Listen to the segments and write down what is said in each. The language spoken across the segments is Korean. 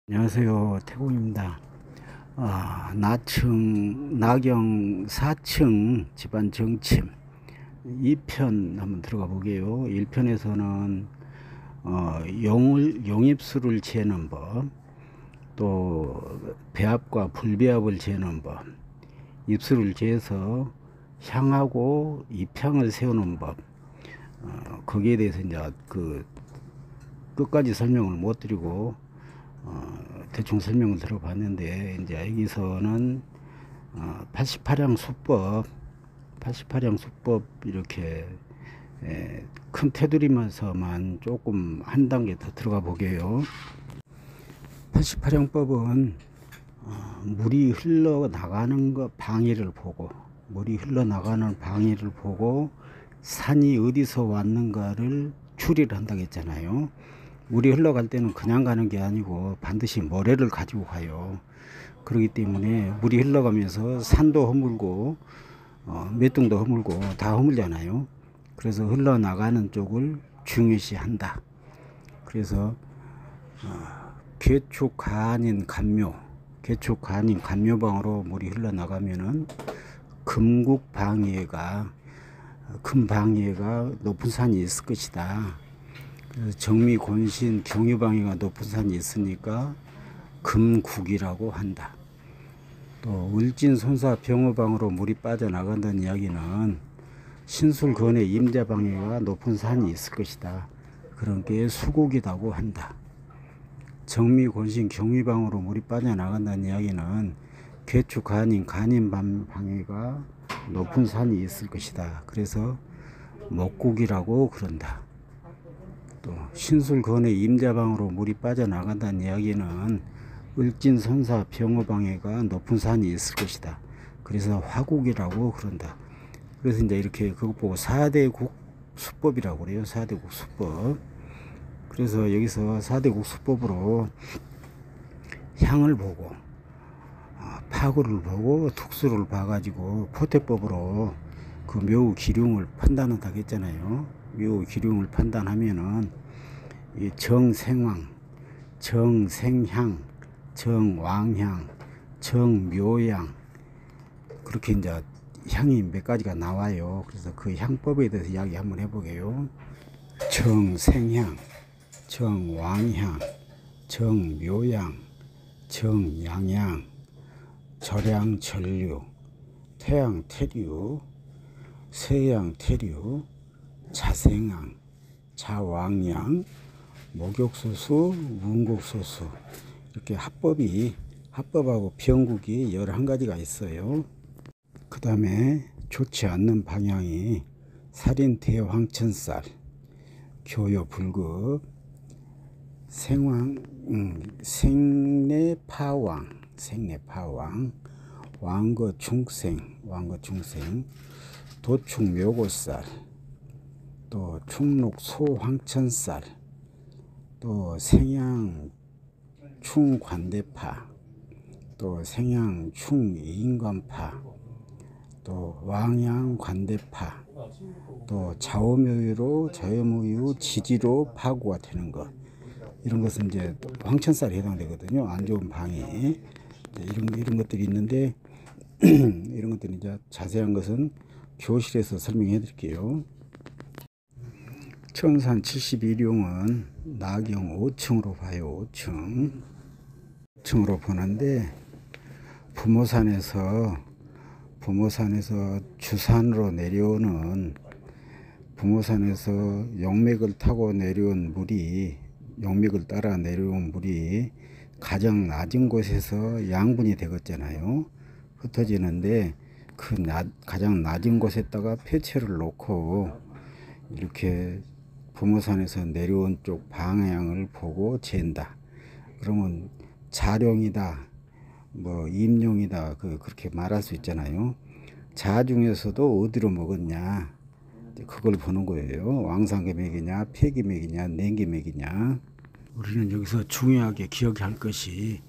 안녕하세요, 태공입니다. 나경 4층 집안 정침 2편 한번 들어가 보게요. 1편에서는 용입수를 재는 법, 또 배합과 불배합을 재는 법, 입수를 재서 향하고 입향을 세우는 법, 거기에 대해서 이제 끝까지 설명을 못 드리고 대충 설명을 들어봤는데, 이제 여기서는 88향 수법 이렇게 큰 테두리면서만 조금 한 단계 더 들어가 보게요. 88향법은 물이 흘러나가는 방해를 보고, 산이 어디서 왔는가를 추리를 한다고 했잖아요. 물이 흘러갈 때는 그냥 가는 게 아니고 반드시 모래를 가지고 가요. 그렇기 때문에 물이 흘러가면서 산도 허물고 맷둥도 허물고 다 허물잖아요. 그래서 흘러나가는 쪽을 중요시한다. 그래서 괴축 간인 간묘방으로 물이 흘러나가면은 큰 방해가 높은 산이 있을 것이다. 정미, 곤신, 경유방위가 높은 산이 있으니까 금국이라고 한다. 또 울진, 손사, 병어방으로 물이 빠져나간다는 이야기는 신술, 건해, 임자방위가 높은 산이 있을 것이다. 그런 게 수국이라고 한다. 정미, 곤신, 경유방으로 물이 빠져나간다는 이야기는 괴축, 간인 방위가 높은 산이 있을 것이다. 그래서 목국이라고 그런다. 또 신술, 건해, 임자방으로 물이 빠져나간다는 이야기는 을진, 선사, 병어방해가 높은 산이 있을 것이다. 그래서 화국이라고 그런다. 그래서 이제 이렇게 그것 보고 4대국 수법이라고 그래요. 4대국 수법. 그래서 여기서 4대국 수법으로 향을 보고 파구를 보고 특수를 봐가지고 포태법으로 그 묘 기륭을 판단한다고 했잖아요. 묘 기륭을 판단하면은 이 정생왕, 정생향, 정왕향, 정묘향, 그렇게 이제 향이 몇 가지가 나와요. 그래서 그 향법에 대해서 이야기 한번 해보게요. 정생향, 정왕향, 정묘향, 정양향, 절양절류, 태양태류, 세양태류, 자생향, 자왕향, 목욕소수, 문국소수, 이렇게 합법하고 병국이 11가지가 있어요. 그 다음에 좋지 않는 방향이 살인대황천살, 교요불급, 생내파왕, 왕거중생, 도축묘고살, 또 충록소황천살, 또 생양충관대파, 또 생양충인관파, 또 왕양관대파, 또 자오묘유로 지지로 파구가 되는 것, 이런 것은 이제 황천살에 해당되거든요. 안 좋은 방해, 이런 것들이 있는데 이런 것들은 이제 자세한 것은 교실에서 설명해 드릴게요. 천산 71용은 나경 5층으로 봐요. 5층으로 보는데 부모산에서 주산으로 내려오는, 부모산에서 용맥을 타고 내려온 물이, 용맥을 따라 내려온 물이 가장 낮은 곳에서 양분이 되겠잖아요. 흩어지는데 그 가장 낮은 곳에다가 폐체를 놓고 이렇게 부모산에서 내려온 쪽 방향을 보고 잰다. 그러면 자룡이다, 뭐 임룡이다, 그렇게 말할 수 있잖아요. 자 중에서도 어디로 먹었냐, 그걸 보는 거예요. 왕상계맥이냐, 폐기맥이냐, 냉기맥이냐. 우리는 여기서 중요하게 기억할 것이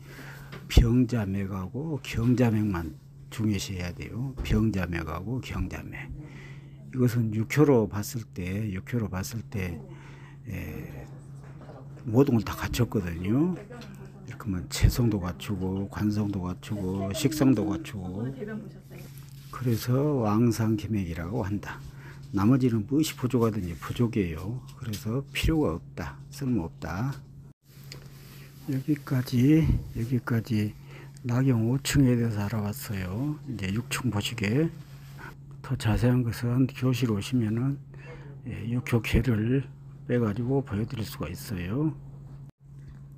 병자맥하고 경자맥만 중요시해야 돼요. 병자맥하고 경자맥. 이것은 육효로 봤을 때 모든 걸 다 갖췄거든요. 이렇게 하면 체성도 갖추고 관성도 갖추고 식성도 갖추고 그래서 왕상기맥이라고 한다. 나머지는 무엇이 부족하든지 부족이에요. 그래서 필요가 없다. 쓸모없다. 여기까지 낙영 5층에 대해서 알아봤어요. 이제 6층 보시게 더 자세한 것은 교실 오시면은 이 교계를 빼가지고 보여드릴 수가 있어요.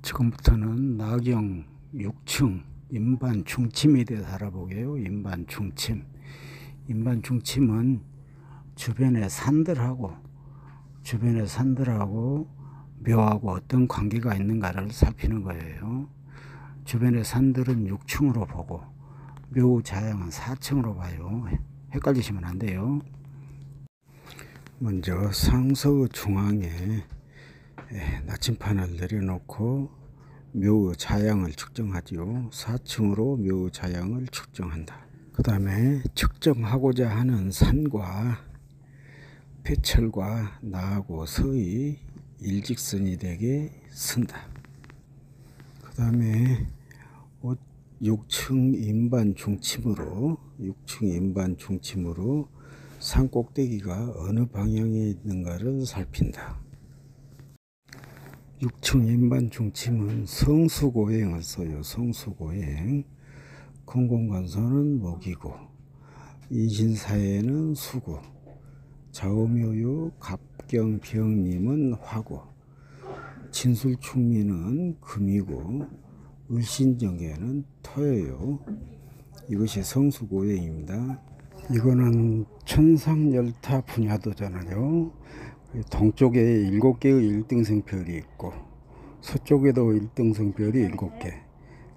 지금부터는 낙영 6층 인반 중침에 대해서 알아보게요. 인반 중침. 인반 중침은 주변의 산들하고 묘하고 어떤 관계가 있는가를 살피는 거예요. 주변의 산들은 6층으로 보고 묘 자양은 4층으로 봐요. 헷갈리시면 안 돼요. 먼저 상서 중앙에 나침판을 내려놓고 묘 자양을 측정하지요. 4층으로 묘 자양을 측정한다. 그 다음에 측정하고자 하는 산과 패철과 나하고 서의 일직선이 되게 쓴다. 그 다음에 6층 인반 중침으로 산 꼭대기가 어느 방향에 있는가를 살핀다. 6층 인반 중침은 성수고행을 써요. 성수고행. 공공관소는 목이고 인신사에는 수고, 좌우묘유 갑경병님은 화고, 진술충미는 금이고 을신정계는 토예요. 이것이 성수고행입니다. 이거는 천상열타 분야도잖아요. 동쪽에 7개의 일등성별이 있고 서쪽에도 일등성별이 7개,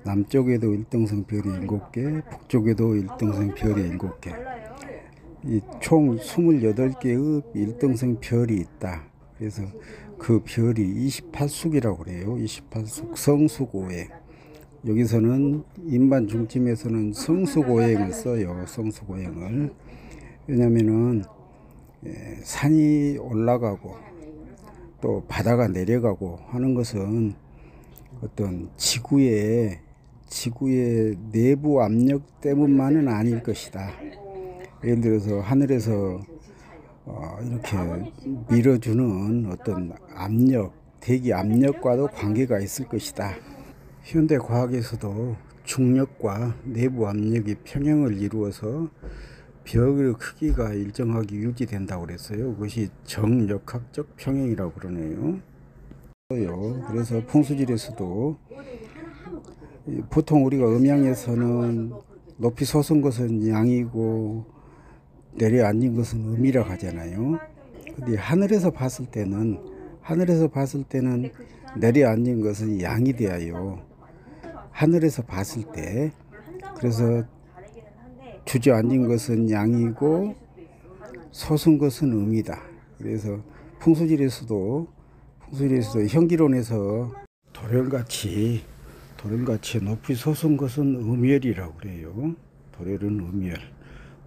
남쪽에도 일등성별이 7개, 북쪽에도 일등성별이 7개, 총 28개의 일등성별이 있다. 그래서 그 별이 28숙이라고 그래요. 28숙 성수고행. 여기서는 인반 중침에서는 성수고행을 써요. 성수고행을. 왜냐면은 산이 올라가고 또 바다가 내려가고 하는 것은 어떤 지구의 내부 압력 때문만은 아닐 것이다. 예를 들어서 하늘에서 이렇게 밀어주는 어떤 압력, 대기 압력과도 관계가 있을 것이다. 현대 과학에서도 중력과 내부 압력이 평형을 이루어서 벽의 크기가 일정하게 유지된다고 그랬어요. 그것이 정역학적 평형이라고 그러네요. 그래서 풍수질에서도 보통 우리가 음양에서는 높이 솟은 것은 양이고 내려앉은 것은 음이라고 하잖아요. 근데 하늘에서 봤을 때는 내려앉은 것은 양이 되어요. 하늘에서 봤을 때. 그래서 주저앉은 것은 양이고 솟은 것은 음이다. 그래서 풍수질에서도 현기론에서 도련같이 높이 솟은 것은 음열이라고 그래요. 도련은 음열.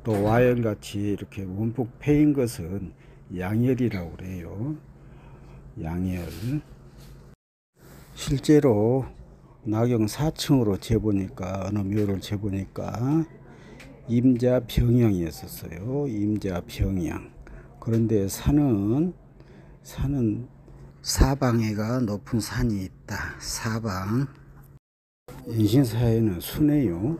또 와열같이 이렇게 움푹 패인 것은 양열이라고 그래요. 양열. 실제로 낙영 4층으로 재보니까 어느 묘를 재보니까 임자병양이었었어요. 임자병양. 그런데 산은 사방에가 높은 산이 있다. 사방. 인신사에는 수네요.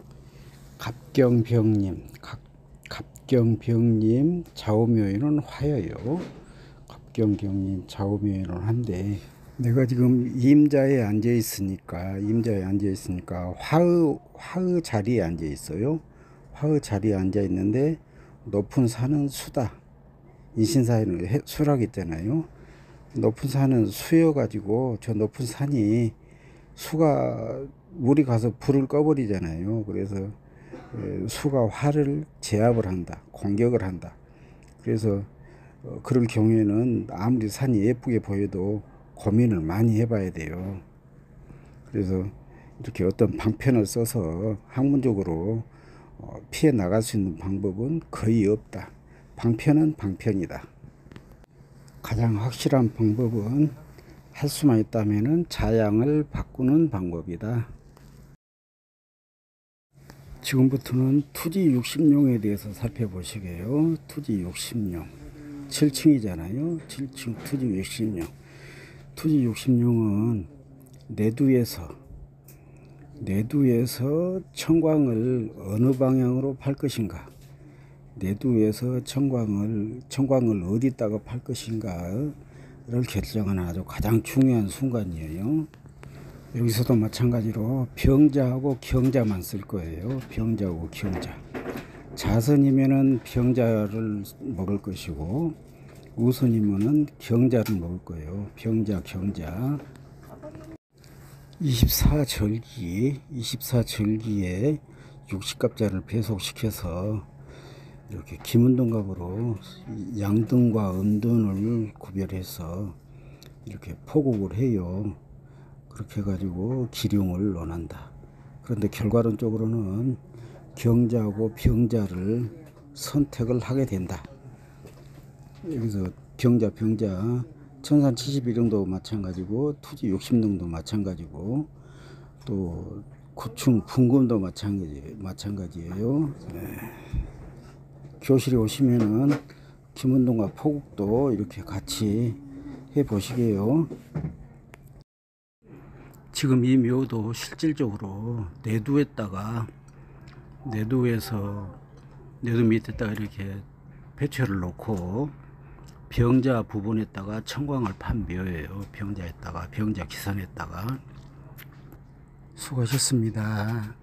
갑경병님 좌우묘에는 화여요. 갑경병님 좌우묘에는 한데 내가 지금 임자에 앉아 있으니까 화의 자리에 앉아 있어요. 화의 자리에 앉아 있는데 높은 산은 수다. 인신사에는 수라고 있잖아요. 높은 산은 수여 가지고 저 높은 산이 수가 물이 가서 불을 꺼버리잖아요. 그래서 수가 화를 제압을 한다. 공격을 한다. 그래서 그럴 경우에는 아무리 산이 예쁘게 보여도 고민을 많이 해봐야 돼요. 그래서 이렇게 어떤 방편을 써서 학문적으로 피해 나갈 수 있는 방법은 거의 없다. 방편은 방편이다. 가장 확실한 방법은 할 수만 있다면은 자양을 바꾸는 방법이다. 지금부터는 투지 60룡에 대해서 살펴보시게요. 투지 60룡 7층이잖아요. 7층 투지 60룡. 투지 60룡은 내두에서 청광을 어느 방향으로 팔 것인가, 내두에서 청광을 어디다가 팔 것인가를 결정하는 아주 가장 중요한 순간이에요. 여기서도 마찬가지로 병자하고 경자만 쓸 거예요. 병자하고 경자. 자선이면은 병자를 먹을 것이고, 우선이면은 경자를 먹을 거예요. 병자, 경자. 24절기에 60갑자를 배속시켜서 이렇게 김은동갑으로 양등과 음둔을 구별해서 이렇게 포국을 해요. 그렇게 해가지고 기룡을 논한다. 그런데 결과론적으로는 경자하고 병자를 선택을 하게 된다. 여기서 경자, 병자, 천산 71형도 마찬가지고, 투지 60룡도 마찬가지고, 또 구충 분금도 마찬가지예요. 네. 교실에 오시면은 김은동과 포국도 이렇게 같이 해 보시게요. 지금 이 묘도 실질적으로 내두 밑에다가 이렇게 배추를 놓고 병자 부분에다가 청광을 판 묘예요. 병자 기선에다가. 수고하셨습니다.